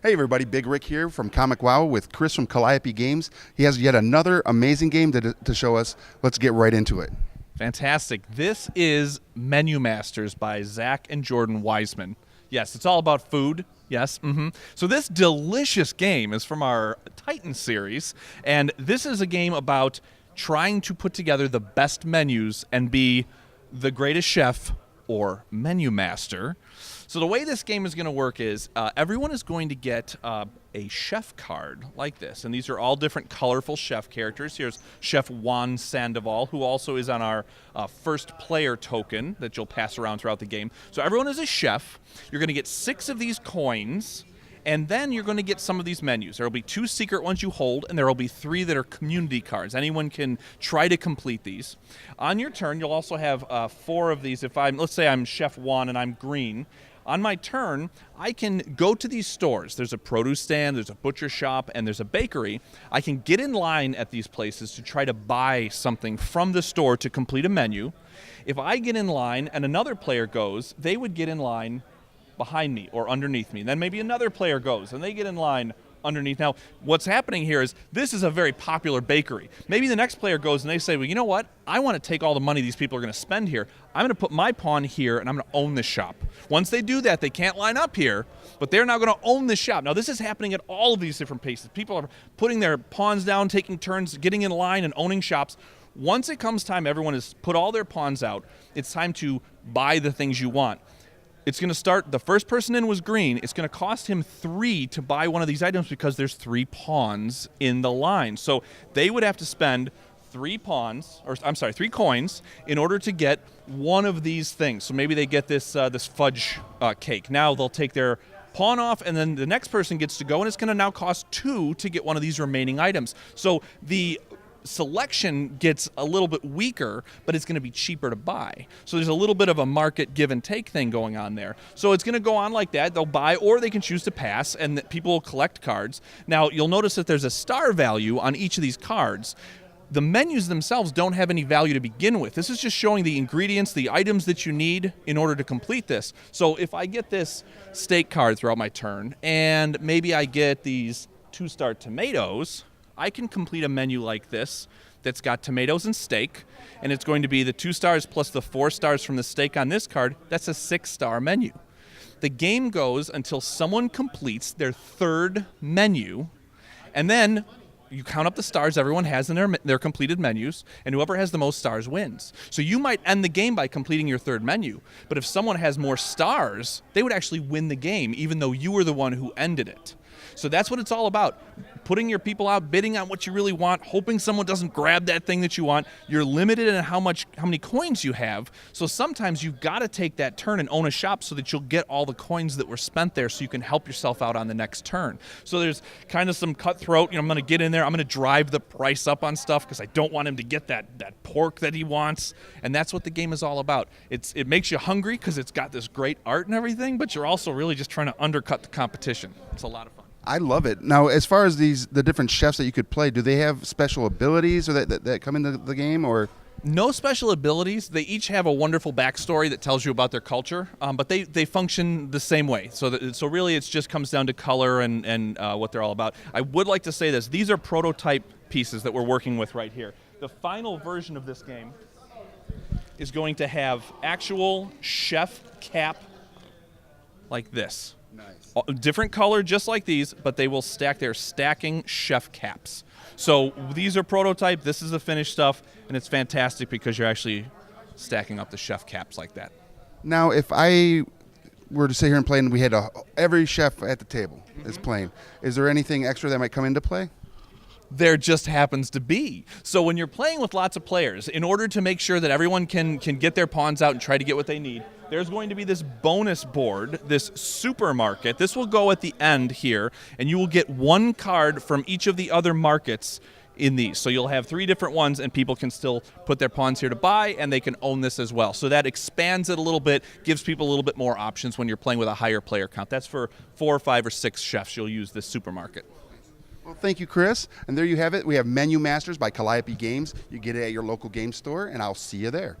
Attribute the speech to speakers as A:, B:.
A: Hey everybody, Big Rick here from Comic Wow with Chris from Calliope Games. He has yet another amazing game to show us. Let's get right into it.
B: Fantastic. This is Menu Masters by Zach and Jordan Wiseman. Yes, it's all about food. Yes. So this delicious game is from our Titan series, and this is a game about trying to put together the best menus and be the greatest chef or menu master. So the way this game is going to work is everyone is going to get a chef card like this, and these are all different colorful chef characters. Here's Chef Juan Sandoval, who also is on our first player token that you'll pass around throughout the game. So everyone is a chef. You're going to get 6 of these coins, and then you're going to get some of these menus. There will be 2 secret ones you hold, and there will be 3 that are community cards. Anyone can try to complete these. On your turn, you'll also have 4 of these. Let's say I'm Chef Juan and I'm green. On my turn, I can go to these stores. There's a produce stand, there's a butcher shop, and there's a bakery. I can get in line at these places to try to buy something from the store to complete a menu. If I get in line and another player goes, they would get in line behind me or underneath me. Then maybe another player goes and they get in line underneath. Now, what's happening here is this is a very popular bakery. Maybe the next player goes and they say, well, you know what? I want to take all the money these people are going to spend here. I'm going to put my pawn here and I'm going to own this shop. Once they do that, they can't line up here, but they're now going to own this shop. Now, this is happening at all of these different places. People are putting their pawns down, taking turns, getting in line and owning shops. Once it comes time, everyone has put all their pawns out. It's time to buy the things you want. It's going to start, the first person in was green. It's going to cost him 3 to buy one of these items because there's 3 pawns in the line. So they would have to spend 3 coins in order to get one of these things. So maybe they get this fudge cake. Now they'll take their pawn off, and then the next person gets to go, and it's going to now cost 2 to get one of these remaining items. So the selection gets a little bit weaker, but it's going to be cheaper to buy. So there's a little bit of a market give and take thing going on there. So it's going to go on like that. They'll buy, or they can choose to pass, and people will collect cards. Now, you'll notice that there's a star value on each of these cards. The menus themselves don't have any value to begin with. This is just showing the ingredients, the items that you need in order to complete this. So if I get this steak card throughout my turn, and maybe I get these 2-star tomatoes, I can complete a menu like this that's got tomatoes and steak, and it's going to be the 2 stars plus the 4 stars from the steak on this card. That's a 6-star menu. The game goes until someone completes their 3rd menu, and then you count up the stars everyone has in their completed menus, and whoever has the most stars wins. So you might end the game by completing your 3rd menu, but if someone has more stars, they would actually win the game, even though you were the one who ended it. So that's what it's all about. Putting your people out, bidding on what you really want, hoping someone doesn't grab that thing that you want. You're limited in how many coins you have. So sometimes you've got to take that turn and own a shop so that you'll get all the coins that were spent there so you can help yourself out on the next turn. So there's kind of some cutthroat. I'm going to get in there. I'm going to drive the price up on stuff because I don't want him to get that pork that he wants. And that's what the game is all about. It makes you hungry because it's got this great art and everything, but you're also really just trying to undercut the competition. It's a lot of fun.
A: I love it. Now, as far as the different chefs that you could play, do they have special abilities or that come into the game, or?
B: No special abilities. They each have a wonderful backstory that tells you about their culture, but they function the same way. So really it just comes down to color and what they're all about. I would like to say this. These are prototype pieces that we're working with right here. The final version of this game is going to have actual chef cap like this. Nice. Different color, just like these, but they will stack. They're stacking chef caps. So these are prototype. This is the finished stuff, and it's fantastic because you're actually stacking up the chef caps like that.
A: Now, if I were to sit here and play, and we had every chef at the table is playing, is there anything extra that might come into play?
B: There just happens to be. So when you're playing with lots of players, in order to make sure that everyone can get their pawns out and try to get what they need, there's going to be this bonus board, this supermarket. This will go at the end here, and you will get 1 card from each of the other markets in these. So you'll have 3 different ones, and people can still put their pawns here to buy, and they can own this as well. So that expands it a little bit, gives people a little bit more options when you're playing with a higher player count. That's for 4 or 5 or 6 chefs. You'll use this supermarket.
A: Well, thank you, Chris. And there you have it. We have Menu Masters by Calliope Games. You get it at your local game store, and I'll see you there.